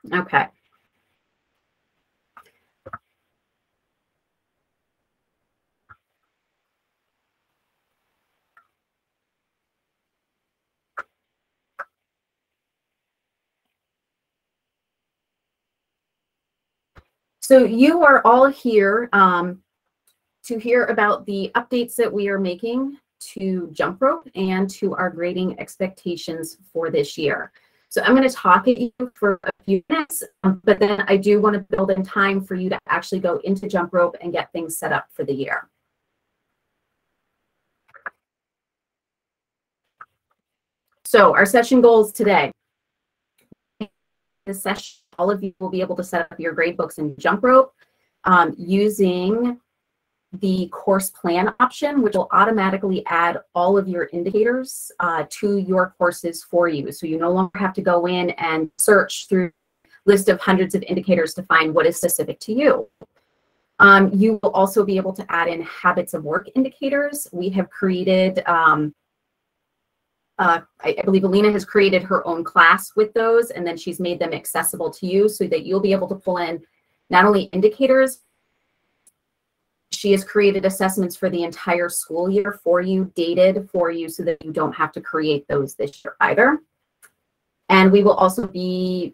Okay. So you are all here to hear about the updates that we are making to JumpRope and to our grading expectations for this year. So I'm going to talk at you for a few minutes, but then I do want to build in time for you to actually go into JumpRope and get things set up for the year. So our session goals today. This session, all of you will be able to set up your gradebooks in JumpRope using the course plan option, which will automatically add all of your indicators to your courses for you. So you no longer have to go in and search through a list of hundreds of indicators to find what is specific to you. You will also be able to add in habits of work indicators. We have created, I believe Alina has created her own class with those, and then she's made them accessible to you so that you'll be able to pull in not only indicators, she has created assessments for the entire school year for you, dated for you, so that you don't have to create those this year either. And we will also be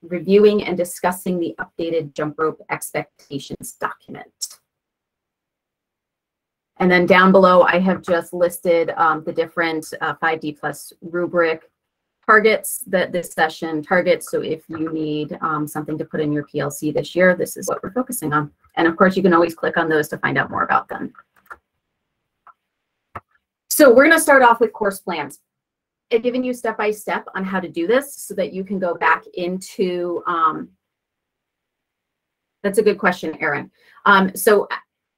reviewing and discussing the updated JumpRope expectations document. And then down below, I have just listed the different 5D plus rubric targets that this session targets. So if you need something to put in your PLC this year, this is what we're focusing on. And of course, you can always click on those to find out more about them. So we're going to start off with course plans. I've given you step by step on how to do this so that you can go back into, that's a good question, Erin. So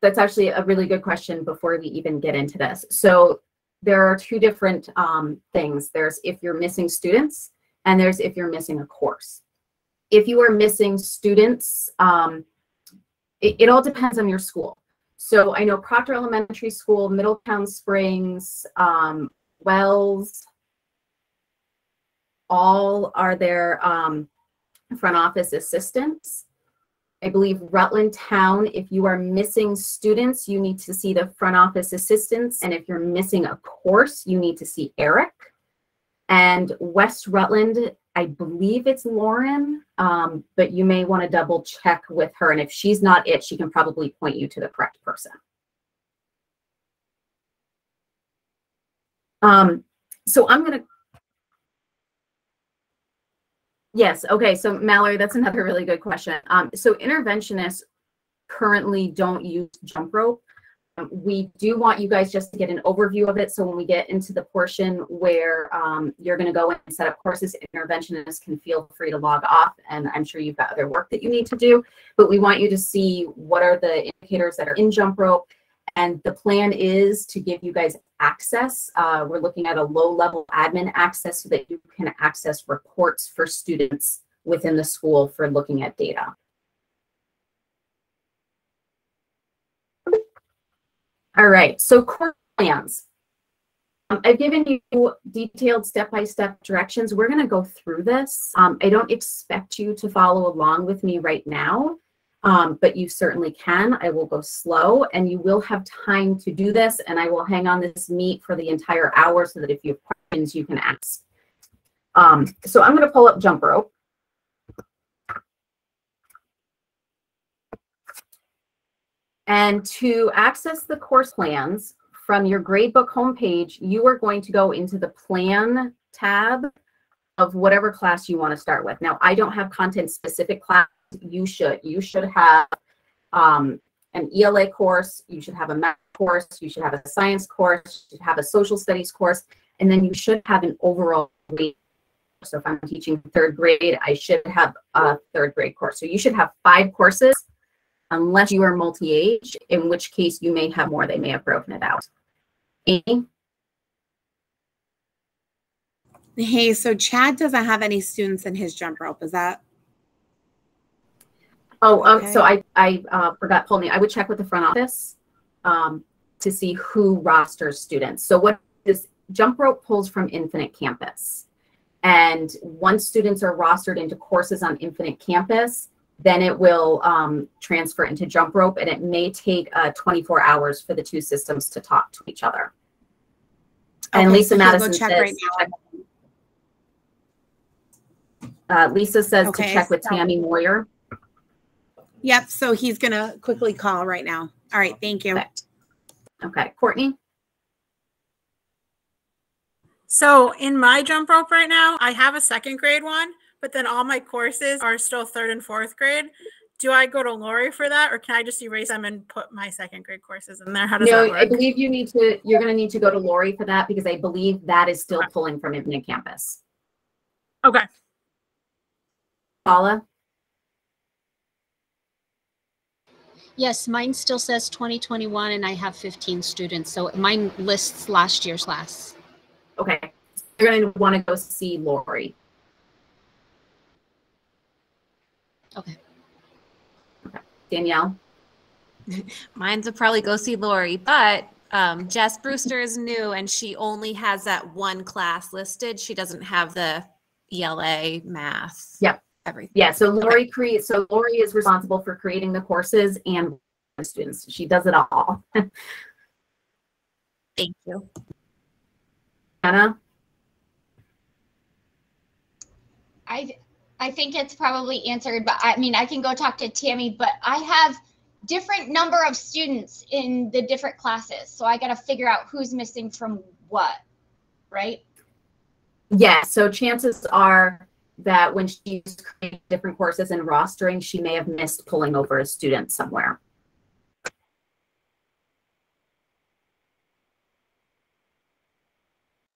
that's actually a really good question before we even get into this. So there are two different things. There's if you're missing students, and there's if you're missing a course. If you are missing students, it all depends on your school. So I know Proctor Elementary School, Middletown Springs, Wells, all are their front office assistants. I believe Rutland Town, if you are missing students, you need to see the front office assistants. And if you're missing a course, you need to see Eric. And West Rutland, I believe it's Lauren, but you may want to double check with her. And if she's not it, she can probably point you to the correct person. So I'm going to, yes, okay, so Mallory, that's another really good question. So interventionists currently don't use JumpRope. We do want you guys just to get an overview of it. So when we get into the portion where you're going to go in and set up courses, interventionists can feel free to log off. And I'm sure you've got other work that you need to do. But we want you to see what are the indicators that are in JumpRope. And the plan is to give you guys access. We're looking at a low-level admin access so that you can access reports for students within the school for looking at data. All right, so course plans. I've given you detailed step-by-step directions. We're going to go through this. I don't expect you to follow along with me right now, but you certainly can. I will go slow, and you will have time to do this, and I will hang on this meet for the entire hour so that if you have questions, you can ask. So I'm going to pull up JumpRope. And to access the course plans from your gradebook homepage, you are going to go into the Plan tab of whatever class you want to start with. Now, I don't have content-specific class. You should. You should have an ELA course. You should have a math course. You should have a science course. You should have a social studies course. And then you should have an overall grade. So if I'm teaching third grade, I should have a third grade course. So you should have 5 courses, unless you are multi-age, in which case you may have more. They may have broken it out. Amy? Hey, so Chad doesn't have any students in his JumpRope. Is that? Oh, okay. So I forgot, Polly. I would check with the front office to see who rosters students. So what this JumpRope pulls from Infinite Campus. And once students are rostered into courses on Infinite Campus, then it will transfer into JumpRope, and it may take 24 hours for the two systems to talk to each other. And okay, Lisa so Madison check says, right now. Lisa says Okay, to check with Tammy Moyer. Yep, so he's going to quickly call right now. All right, thank you. Okay, Courtney. So in my JumpRope right now, I have a second grade one, but then all my courses are still third and fourth grade. Do I go to Lori for that, or can I just erase them and put my second grade courses in there? How does that work? I believe you're going to need to go to Lori for that, because I believe that is still pulling from Infinite Campus. Okay. Paula? Yes, mine still says 2021 and I have 15 students. So mine lists last year's class. Okay. You're going to want to go see Lori. Okay. Danielle? Mine's will probably go see Lori, but Jess Brewster is new and she only has that one class listed. She doesn't have the ELA, math. Yep. Everything. Yeah, so Lori Lori is responsible for creating the courses and the students. She does it all. Thank you. Anna? I think it's probably answered, but I mean, I can go talk to Tammy, but I have different number of students in the different classes. So I got to figure out who's missing from what, right? Yeah, so chances are that when she's creating different courses and rostering, she may have missed pulling over a student somewhere.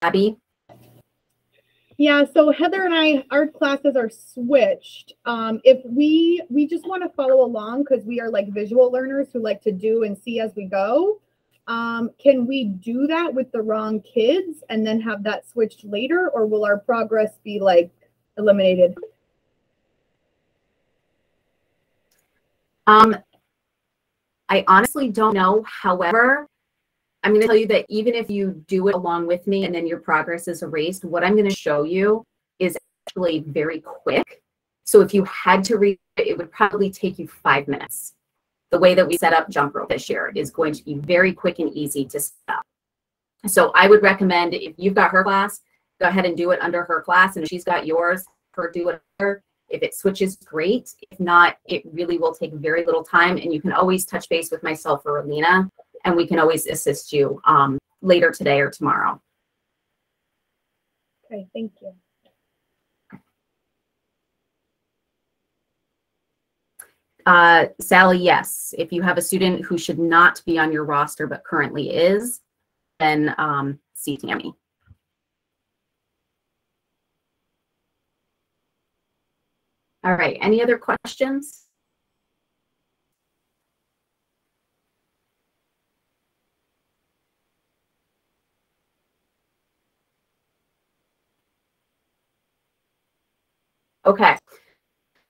Abby? Yeah, so Heather and I, our classes are switched. If we just want to follow along because we are like visual learners who like to do and see as we go, can we do that with the wrong kids and then have that switched later, or will our progress be like eliminated? I honestly don't know. However, I'm going to tell you that even if you do it along with me and then your progress is erased, what I'm going to show you is actually very quick. So if you had to read it, it would probably take you 5 minutes. The way that we set up JumpRope this year is going to be very quick and easy to set up. So I would recommend, if you've got her class, go ahead and do it under her class, and if she's got yours, her do it under. If it switches, great. If not, it really will take very little time, and you can always touch base with myself or Alina, and we can always assist you later today or tomorrow. Okay, thank you. Sally, yes. If you have a student who should not be on your roster but currently is, then see Tammy. All right, any other questions? Okay,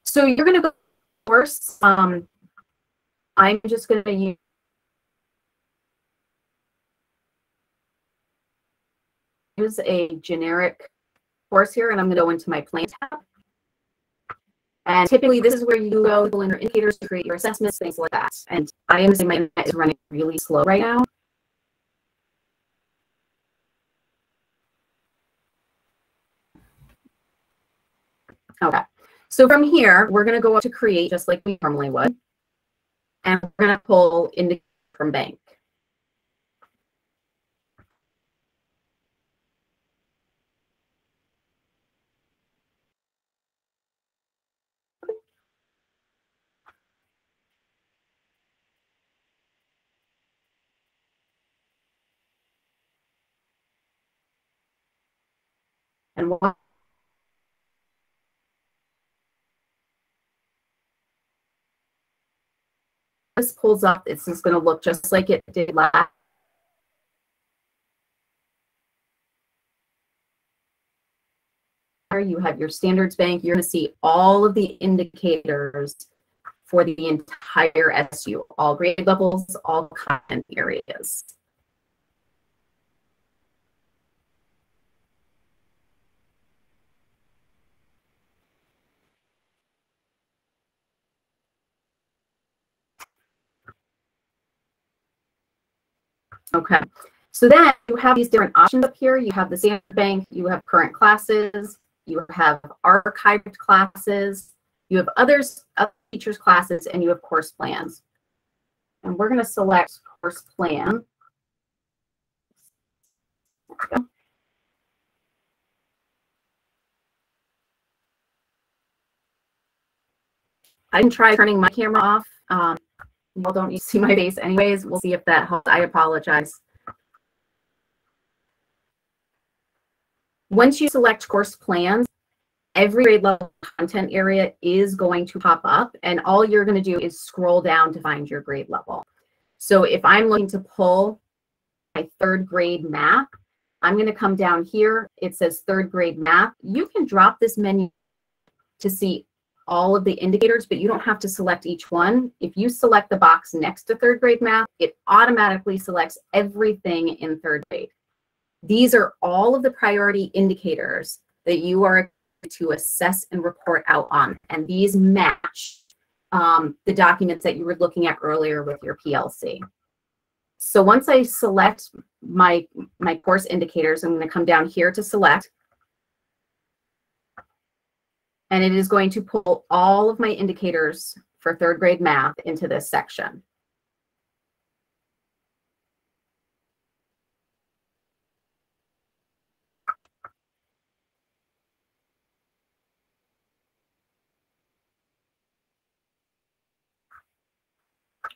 so you're going to go first. I'm just going to use a generic course here, and I'm going to go into my plan tab. And typically, this is where you go in your indicators to create your assessments, things like that. And I am saying my internet is running really slow right now. Okay, so from here, we're going to go up to create just like we normally would. And we're going to pull indicator from bank. And once this pulls up, it's just going to look just like it did last. You have your standards bank. You're going to see all of the indicators for the entire SU, all grade levels, all content areas. Okay. So then you have these different options up here. You have the standard bank, you have current classes, you have archived classes, you have other teachers' classes, and you have course plans. And we're going to select course plan. There we go. I can try turning my camera off. Well, don't you see my face anyways? We'll see if that helps. I apologize. Once you select course plans, every grade level content area is going to pop up, and all you're going to do is scroll down to find your grade level. So if I'm looking to pull my 3rd grade math, I'm going to come down here. It says 3rd grade math. You can drop this menu to see all of the indicators, but you don't have to select each one. If you select the box next to 3rd grade math, it automatically selects everything in 3rd grade. These are all of the priority indicators that you are to assess and report out on, and these match the documents that you were looking at earlier with your PLC. So once I select my course indicators, I'm going to come down here to select, and it is going to pull all of my indicators for 3rd grade math into this section.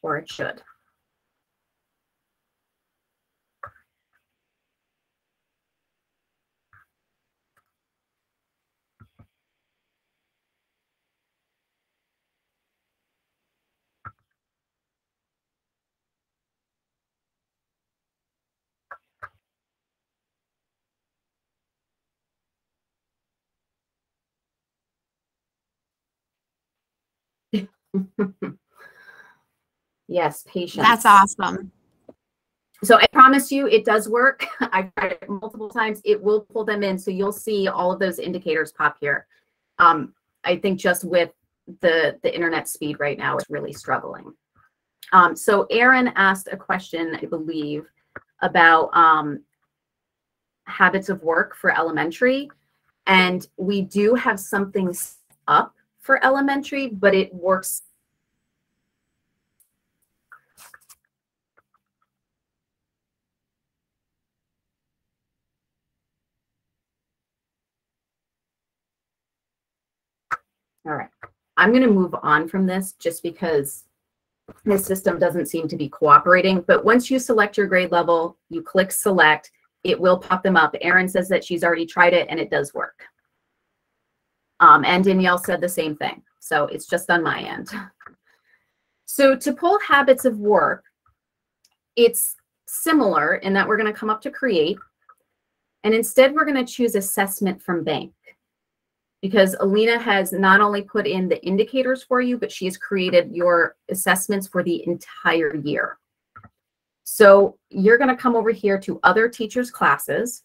Or it should. Yes, patience. That's awesome. So I promise you it does work. I've tried it multiple times. It will pull them in. So you'll see all of those indicators pop here. I think just with the internet speed right now, it's really struggling. So Aaron asked a question, I believe, about habits of work for elementary. And we do have something up for elementary, but it works. All right, I'm going to move on from this just because the system doesn't seem to be cooperating. But once you select your grade level, you click select, it will pop them up. Erin says that she's already tried it and it does work. And Danielle said the same thing. So it's just on my end. So to pull habits of work, it's similar in that we're going to come up to create. And instead, we're going to choose assessment from bank, because Alina has not only put in the indicators for you, but she has created your assessments for the entire year. So you're going to come over here to other teachers' classes.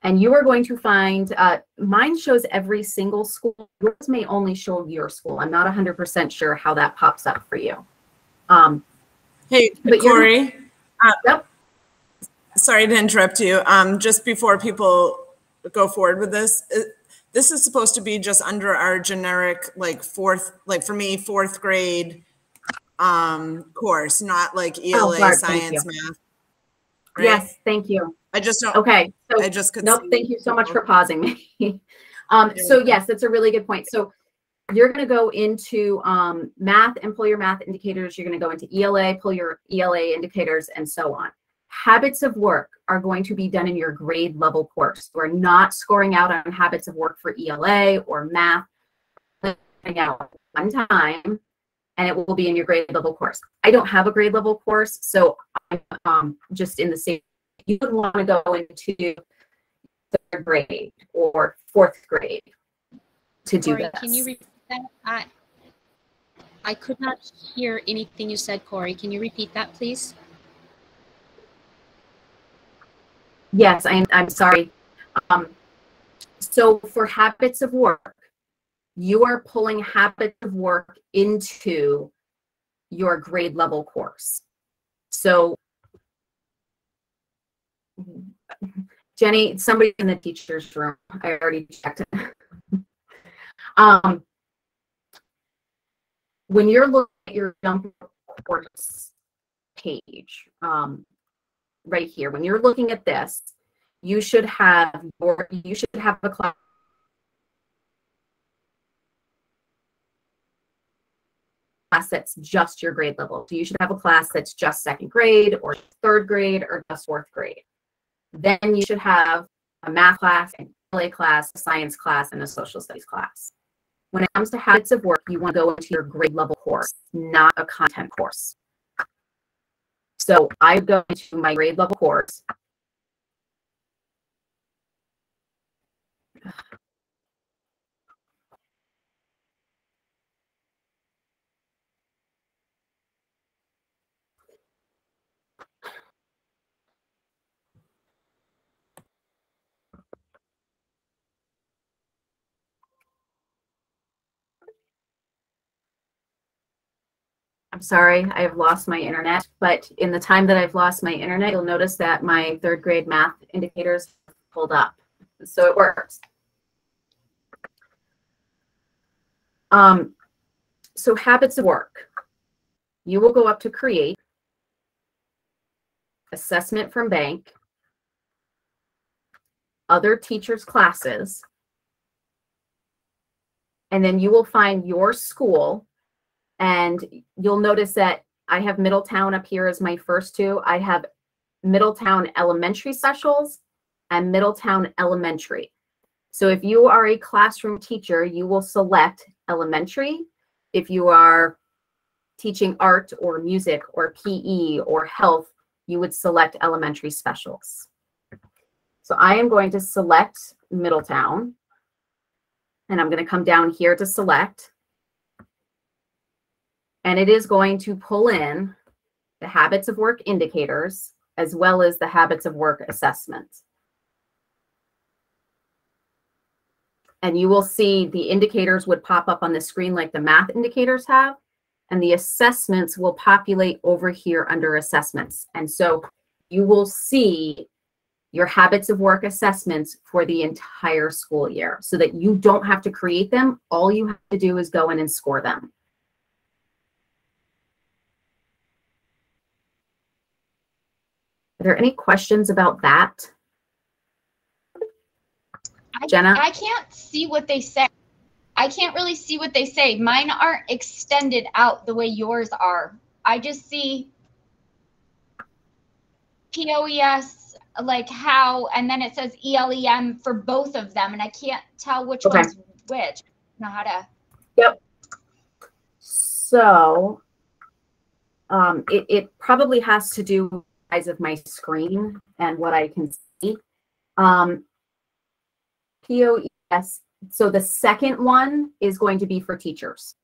And you are going to find, mine shows every single school. Yours may only show your school. I'm not 100% sure how that pops up for you. Hey, Corey. Yep. Sorry to interrupt you. Just before people go forward with this, this is supposed to be just under our generic, like for me, 4th grade course, not like ELA, Bart, science, math. Right? Yes, thank you. I just don't. Okay. So, I just could. Nope. Thank you so much for pausing me. So yes, that's a really good point. So you're going to go into math and pull your math indicators. You're going to go into ELA, pull your ELA indicators, and so on. Habits of work are going to be done in your grade level course. We're not scoring out on habits of work for ELA or math. Out one time, and it will be in your grade level course. I don't have a grade level course, so I'm just in the same. You would want to go into 3rd grade or 4th grade to do Corey, this. can you repeat that? I could not hear anything you said, Corey. Can you repeat that, please? Yes, I'm sorry. So for habits of work, you are pulling habits of work into your grade level course. So Jenny, somebody in the teacher's room, I already checked it. When you're looking at your JumpRope course page, right here, when you're looking at this, you should have a class that's just your grade level. So you should have a class that's just second grade or third grade or just fourth grade. Then you should have a math class, an ELA class, a science class, and a social studies class. When it comes to habits of work, you want to go into your grade level course, not a content course. So I go into my grade level course. I'm sorry, I have lost my internet, but in the time that I've lost my internet, you'll notice that my third grade math indicators pulled up. So it works. So habits of work. You will go up to create, assessment from bank, other teachers' classes, and then you will find your school. And you'll notice that I have Middletown up here as my first two. I have Middletown Elementary Specials and Middletown Elementary. So if you are a classroom teacher, you will select elementary. If you are teaching art or music or PE or health, you would select elementary specials. So I am going to select Middletown, and I'm going to come down here to select. And it is going to pull in the habits of work indicators as well as the habits of work assessments. And you will see the indicators would pop up on the screen like the math indicators have, and the assessments will populate over here under assessments. And so you will see your habits of work assessments for the entire school year so that you don't have to create them. All you have to do is go in and score them. Are there any questions about that? Jenna? I can't see what they say. I can't really see what they say. Mine aren't extended out the way yours are. I just see POES, like how, and then it says ELEM for both of them, and I can't tell which one's which. I don't know how to. Yep. So it probably has to do with the size of my screen and what I can see. POES, so the second one is going to be for teachers.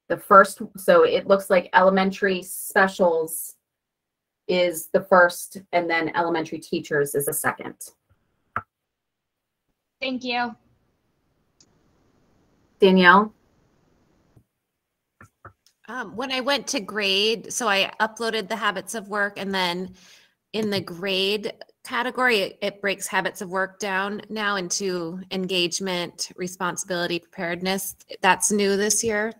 The first, so it looks like elementary specials is the first, and then elementary teachers is the second. Thank you. Danielle? When I went to grade, so I uploaded the habits of work, and then in the grade category, it breaks habits of work down now into engagement, responsibility, preparedness. That's new this year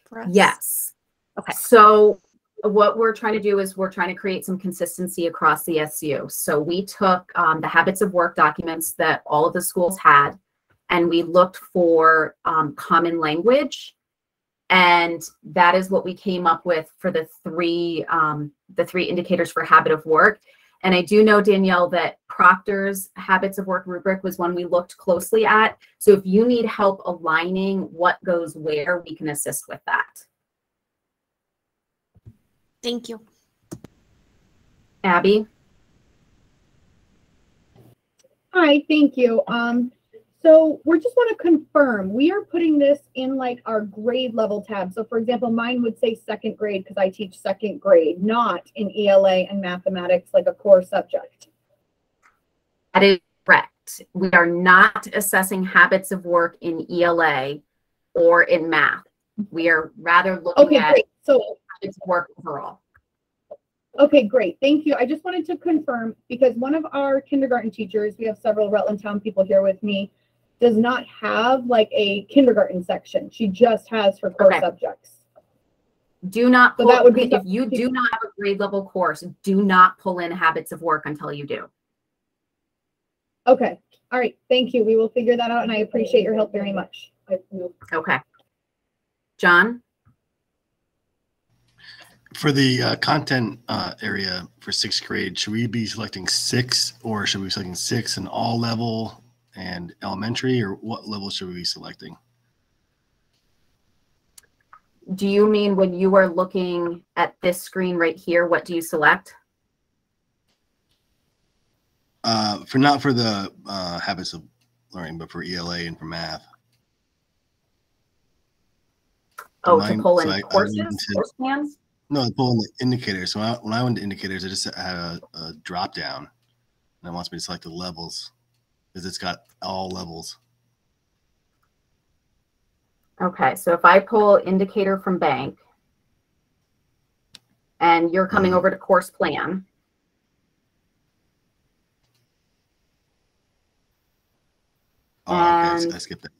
for us? Yes. Okay. So what we're trying to do is we're trying to create some consistency across the SU. So we took the habits of work documents that all of the schools had, and we looked for common language. And that is what we came up with for the three indicators for habit of work. And I do know, Danielle, that Proctor's habits of work rubric was one we looked closely at. So if you need help aligning what goes where, we can assist with that. Thank you. Abby? Hi, thank you. So we just want to confirm, we are putting this in like our grade level tab. So for example, mine would say second grade because I teach second grade, not in ELA and mathematics like a core subject. That is correct. We are not assessing habits of work in ELA or in math. We are rather looking Okay, at great. So its work overall. okay, great. Thank you. I just wanted to confirm because one of our kindergarten teachers, we have several Rutland Town people here with me, does not have like a kindergarten section. She just has for core subjects. Do not So pull, that would be if you do not have a grade level course, do not pull in habits of work until you do. Okay. All right. Thank you. We will figure that out and I appreciate your help very much. Okay. John? For the content area for sixth grade, should we be selecting 6 or should we be selecting 6 in all level and elementary, or what level should we be selecting? Do you mean when you are looking at this screen right here, what do you select? Not for the habits of learning, but for ELA and for math. Oh, to pull in course plans? No, to pull in the indicators. So when I went to indicators, I just had a drop down, and it wants me to select the levels because it's got all levels. Okay, so if I pull indicator from bank and you're coming over to course plan. Oh, okay, I skipped that.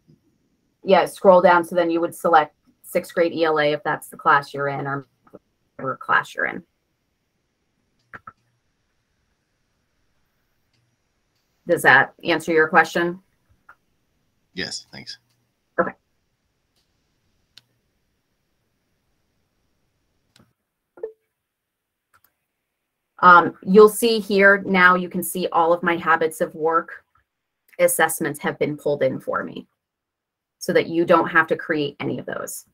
Yeah, scroll down. So then you would select 6th grade ELA if that's the class you're in or whatever class you're in. Does that answer your question? Yes, thanks. Okay. You'll see here now, you can see all of my habits of work assessments have been pulled in for me so that you don't have to create any of those.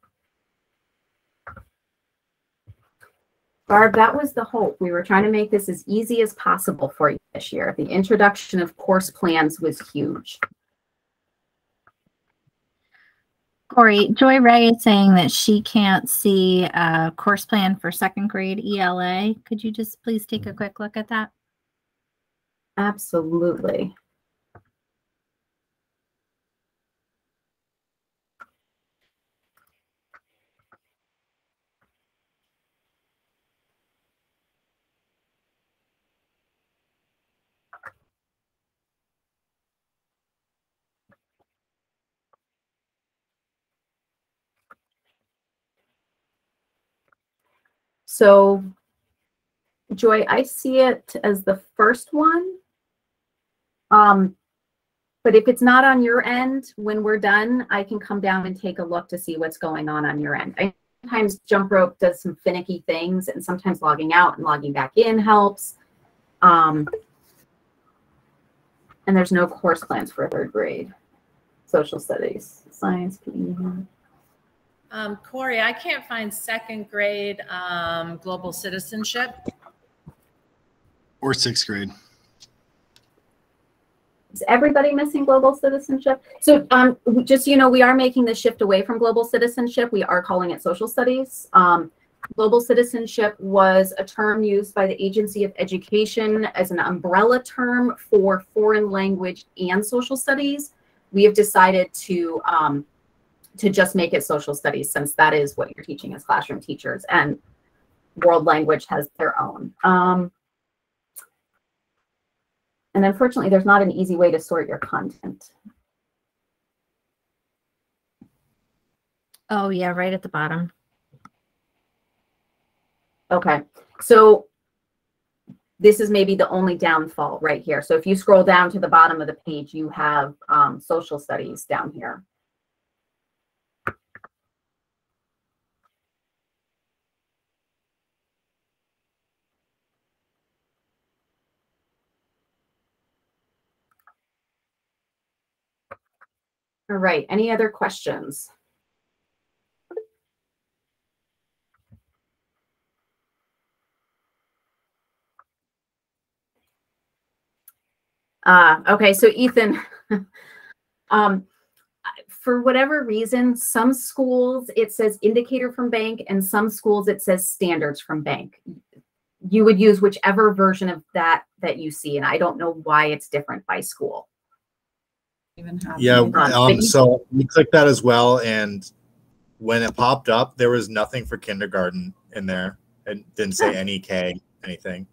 Barb, that was the hope. We were trying to make this as easy as possible for you this year. The introduction of course plans was huge. Corey, Joy Ray is saying that she can't see a course plan for 2nd grade ELA. Could you just please take a quick look at that? Absolutely. So, Joy, I see it as the first one. But if it's not on your end, when we're done, I can come down and take a look to see what's going on your end. Sometimes JumpRope does some finicky things, and sometimes logging out and logging back in helps. And there's no course plans for 3rd grade. Social studies, science, PE. Corey, I can't find 2nd grade global citizenship. Or 6th grade. Is everybody missing global citizenship? So just so you know, we are making the shift away from global citizenship. We are calling it social studies. Global citizenship was a term used by the Agency of Education as an umbrella term for foreign language and social studies. We have decided to just make it social studies, since that is what you're teaching as classroom teachers, and world language has their own. And unfortunately, there's not an easy way to sort your content. Oh, yeah, right at the bottom. Okay, so this is maybe the only downfall right here. So if you scroll down to the bottom of the page, you have social studies down here. All right, any other questions? Okay, so Ethan, for whatever reason, some schools it says indicator from bank and some schools it says standards from bank. You would use whichever version of that you see, and I don't know why it's different by school. Yeah, so we click that as well, and when it popped up, there was nothing for kindergarten in there. It didn't say any K, anything.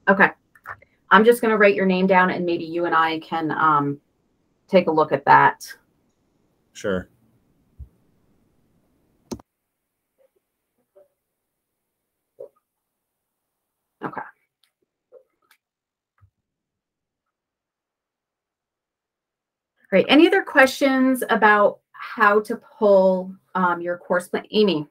Okay. I'm just going to write your name down and maybe you and I can take a look at that. Sure. Okay. Great. Any other questions about how to pull your course plan? Amy.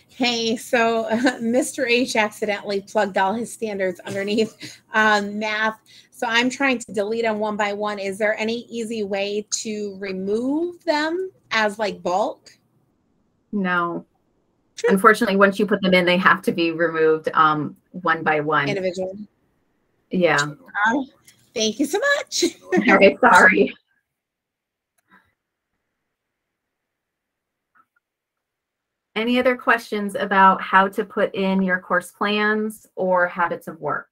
Hey, so Mr. H accidentally plugged all his standards underneath math. So I'm trying to delete them one by one. Is there any easy way to remove them as like bulk? No. Unfortunately, once you put them in, they have to be removed one by one. Individual. Yeah. Thank you so much. Okay, sorry. Any other questions about how to put in your course plans or habits of work?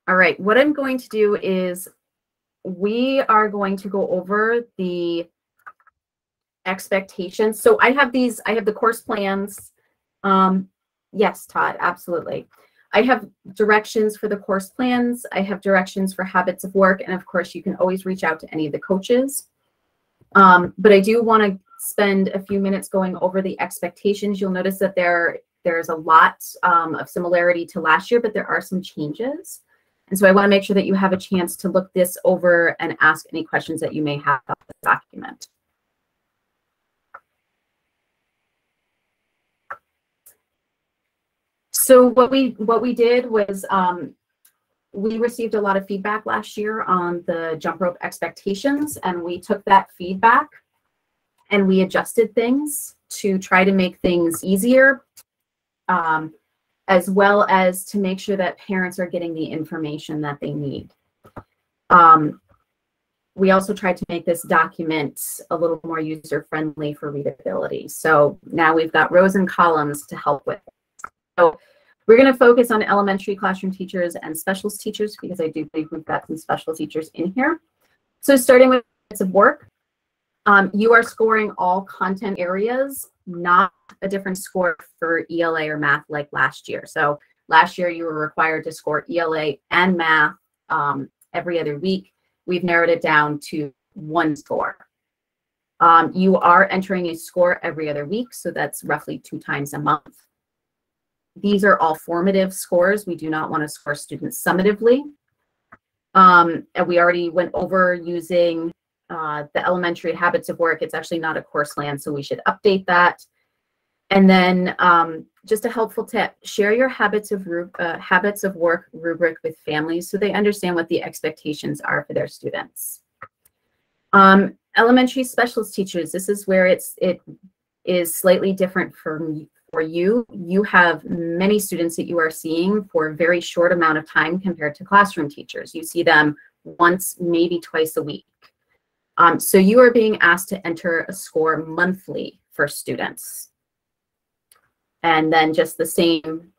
All right, what I'm going to do is we are going to go over the expectations. So I have the course plans. Yes, Todd, absolutely. I have directions for the course plans. I have directions for habits of work. And of course, you can always reach out to any of the coaches. But I do want to spend a few minutes going over the expectations. You'll notice that there's a lot of similarity to last year, but there are some changes. And so I want to make sure that you have a chance to look this over and ask any questions that you may have about the document. So what we did was we received a lot of feedback last year on the JumpRope expectations, and we took that feedback and we adjusted things to try to make things easier, as well as to make sure that parents are getting the information that they need. We also tried to make this document a little more user-friendly for readability. So now we've got rows and columns to help with it. So we're going to focus on elementary classroom teachers and specials teachers because I do believe we've got some special teachers in here. So starting with habits of work, you are scoring all content areas, not a different score for ELA or math like last year. So last year you were required to score ELA and math every other week. We've narrowed it down to one score. You are entering a score every other week, so that's roughly 2 times a month. These are all formative scores. We do not want to score students summatively. And we already went over using the elementary habits of work. It's actually not a course plan, so we should update that. And then just a helpful tip, share your habits of work rubric with families so they understand what the expectations are for their students. Elementary specialist teachers, this is where it is slightly different for you. You have many students that you are seeing for a very short amount of time compared to classroom teachers. You see them once, maybe twice a week. So you are being asked to enter a score monthly for students. And then just the same,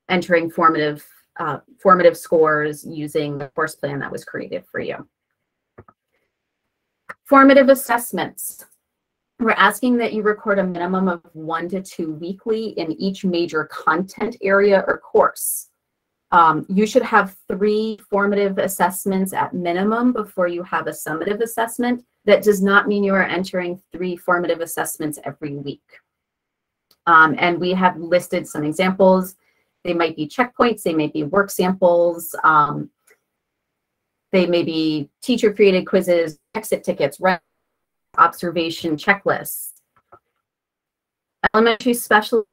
entering formative scores using the course plan that was created for you. Formative assessments. We're asking that you record a minimum of 1 to 2 weekly in each major content area or course. You should have 3 formative assessments at minimum before you have a summative assessment. That does not mean you are entering 3 formative assessments every week. And we have listed some examples. They might be checkpoints, they may be work samples, they may be teacher-created quizzes, exit tickets, observation checklists. Elementary specialists,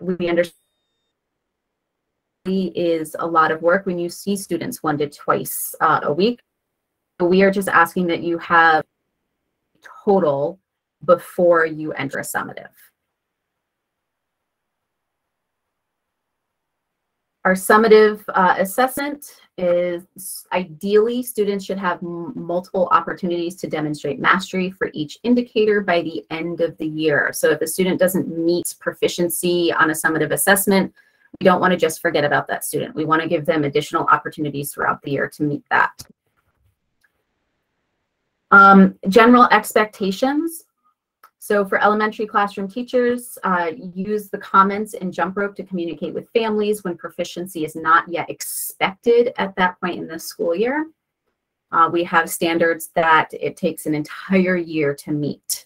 we understand is a lot of work when you see students 1 to twice a week. We are just asking that you have total before you enter a summative. Our summative assessment is ideally students should have multiple opportunities to demonstrate mastery for each indicator by the end of the year. So if a student doesn't meet proficiency on a summative assessment, we don't want to just forget about that student. We want to give them additional opportunities throughout the year to meet that. General expectations. So for elementary classroom teachers, use the comments in JumpRope to communicate with families when proficiency is not yet expected at that point in the school year. We have standards that it takes an entire year to meet.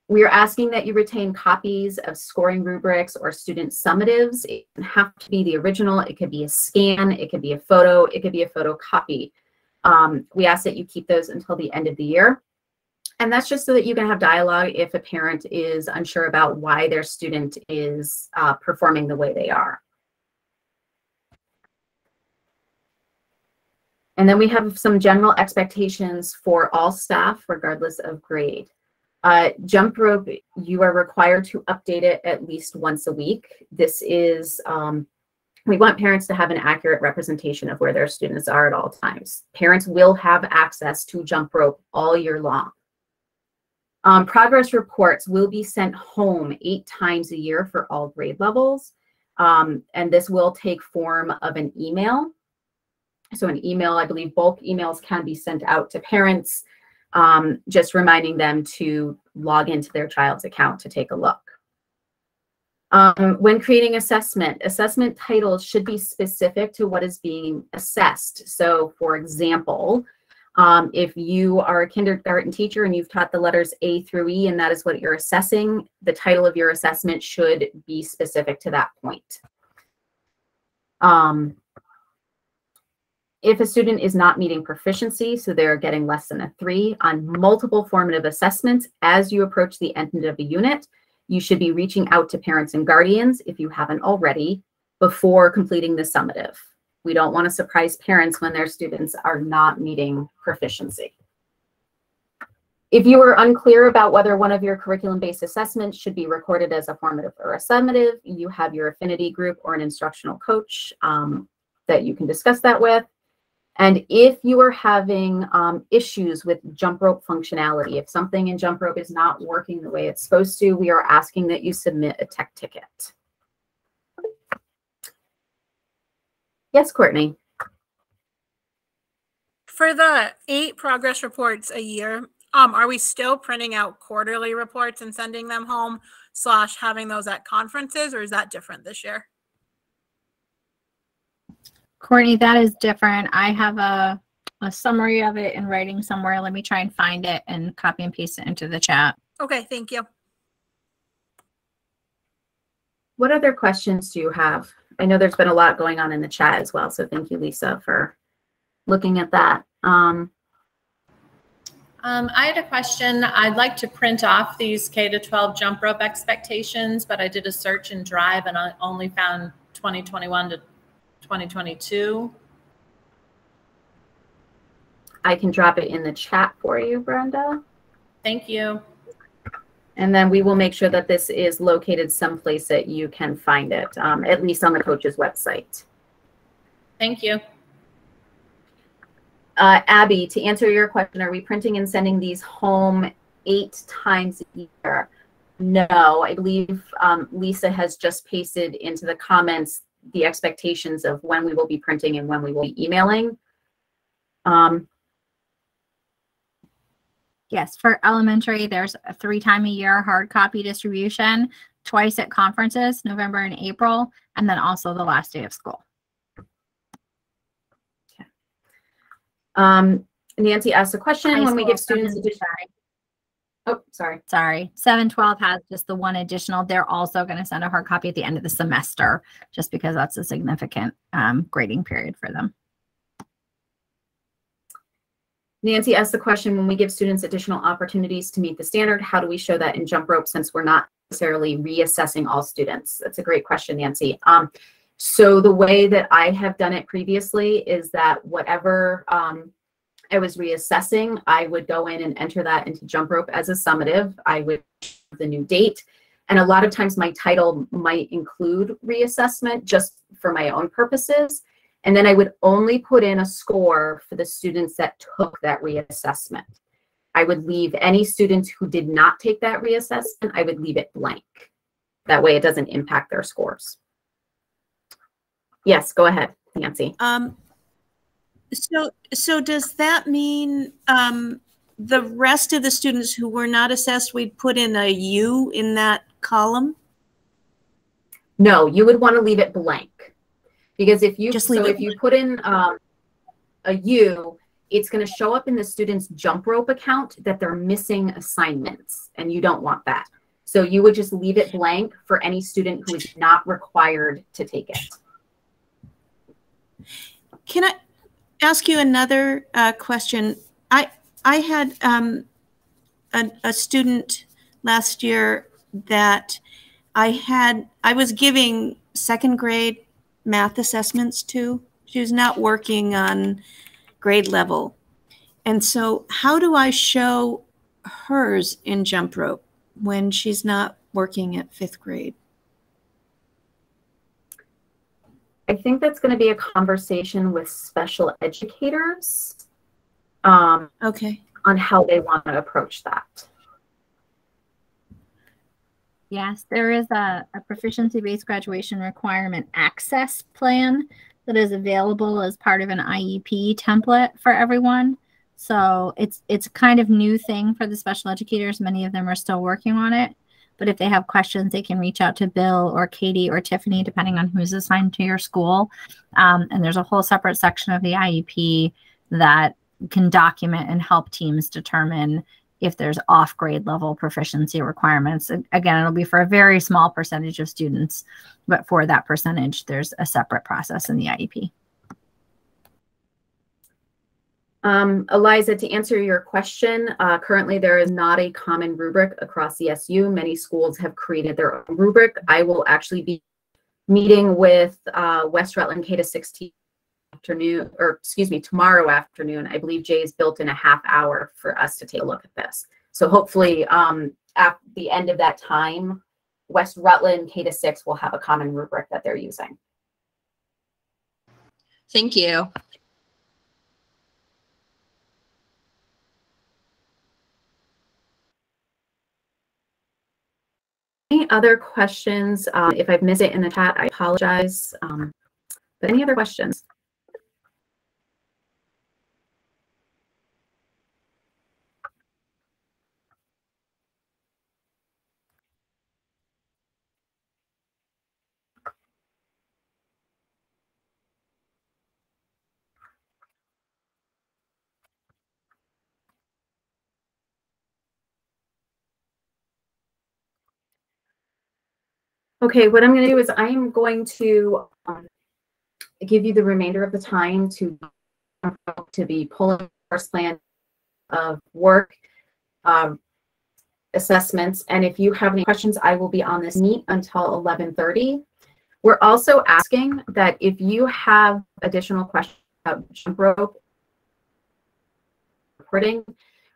We are asking that you retain copies of scoring rubrics or student summatives. It doesn't have to be the original. It could be a scan. It could be a photo. It could be a photocopy. We ask that you keep those until the end of the year. And that's just so that you can have dialogue if a parent is unsure about why their student is performing the way they are. And then we have some general expectations for all staff, regardless of grade. JumpRope, you are required to update it at least once a week. This is, we want parents to have an accurate representation of where their students are at all times. Parents will have access to JumpRope all year long. Progress reports will be sent home 8 times a year for all grade levels. And this will take form of an email. So an email, I believe bulk emails can be sent out to parents, just reminding them to log into their child's account to take a look. When creating assessment titles should be specific to what is being assessed. So for example, if you are a kindergarten teacher and you've taught the letters A through E and that is what you're assessing, the title of your assessment should be specific to that point. If a student is not meeting proficiency, so they're getting less than a 3 on multiple formative assessments, as you approach the end of a unit, you should be reaching out to parents and guardians, if you haven't already, before completing the summative. We don't want to surprise parents when their students are not meeting proficiency. If you are unclear about whether one of your curriculum-based assessments should be recorded as a formative or a summative, you have your affinity group or an instructional coach that you can discuss that with. And if you are having issues with JumpRope functionality, if something in JumpRope is not working the way it's supposed to, we are asking that you submit a tech ticket. Yes, Courtney. For the 8 progress reports a year, are we still printing out quarterly reports and sending them home / having those at conferences, or is that different this year? Courtney, that is different. I have a summary of it in writing somewhere. Let me try and find it and copy and paste it into the chat. Okay, thank you. What other questions do you have? I know there's been a lot going on in the chat as well, so thank you, Lisa, for looking at that. I had a question. I'd like to print off these K-12 JumpRope expectations, but I did a search in Drive and I only found 2021 to 2022. I can drop it in the chat for you, Brenda. Thank you. And then we will make sure that this is located someplace that you can find it, at least on the coach's website. Thank you. Abby, to answer your question, are we printing and sending these home 8 times a year? No, I believe Lisa has just pasted into the comments the expectations of when we will be printing and when we will be emailing. Yes, for elementary, there's a 3 times a year hard copy distribution, twice at conferences, November and April, and then also the last day of school. Okay. Nancy asked a question when we give students additional. Oh, sorry. Sorry. 7-12 has just the 1 additional. They're also going to send a hard copy at the end of the semester, just because that's a significant grading period for them. Nancy asked the question, when we give students additional opportunities to meet the standard, how do we show that in JumpRope since we're not necessarily reassessing all students? That's a great question, Nancy. So the way that I have done it previously is that whatever I was reassessing, I would go in and enter that into JumpRope as a summative. I would the new date, And a lot of times my title might include reassessment just for my own purposes. And then I would only put in a score for the students that took that reassessment. I would leave any students who did not take that reassessment, I would leave it blank. That way it doesn't impact their scores. Yes, go ahead, Nancy. So does that mean the rest of the students who were not assessed, we'd put in a U in that column? No, you would want to leave it blank, because if you if you put in a U, it's going to show up in the student's JumpRope account that they're missing assignments, and you don't want that. So you would just leave it blank for any student who is not required to take it. Can I ask you another question? I had a student last year that I was giving second grade math assessments to. She was not working on grade level. And so how do I show hers in JumpRope when she's not working at 5th grade? I think that's going to be a conversation with special educators. Okay. On how they want to approach that. Yes, there is a proficiency-based graduation requirement access plan that is available as part of an IEP template for everyone. So it's kind of new thing for the special educators. Many of them are still working on it. But if they have questions, they can reach out to Bill or Katie or Tiffany, depending on who's assigned to your school. And there's a whole separate section of the IEP that can document and help teams determine if there's off grade level proficiency requirements. Again, it'll be for a very small percentage of students, but for that percentage, there's a separate process in the IEP. Eliza, to answer your question, currently there is not a common rubric across ESU. Many schools have created their own rubric. I will actually be meeting with West Rutland K-16 afternoon, or excuse me, tomorrow afternoon. I believe Jay's built in a half hour for us to take a look at this. So hopefully at the end of that time, West Rutland K-6 will have a common rubric that they're using. Thank you. Any other questions? If I've missed it in the chat, I apologize. But any other questions? Okay, what I'm going to do is I'm going to give you the remainder of the time to be pulling course plan of work assessments. And if you have any questions, I will be on this meet until 11:30. We're also asking that if you have additional questions about JumpRope reporting,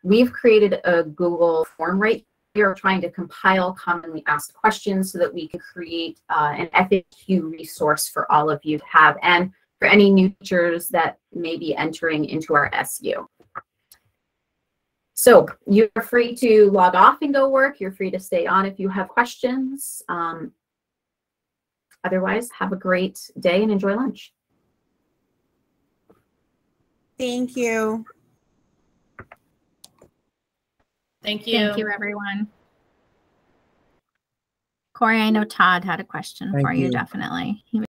we've created a Google form right. We are trying to compile commonly asked questions so that we can create an FAQ resource for all of you to have, and for any new teachers that may be entering into our SU. So you're free to log off and go work. You're free to stay on if you have questions. Otherwise, have a great day and enjoy lunch. Thank you. Thank you. Thank you, everyone. Corey, I know Todd had a question for you, definitely.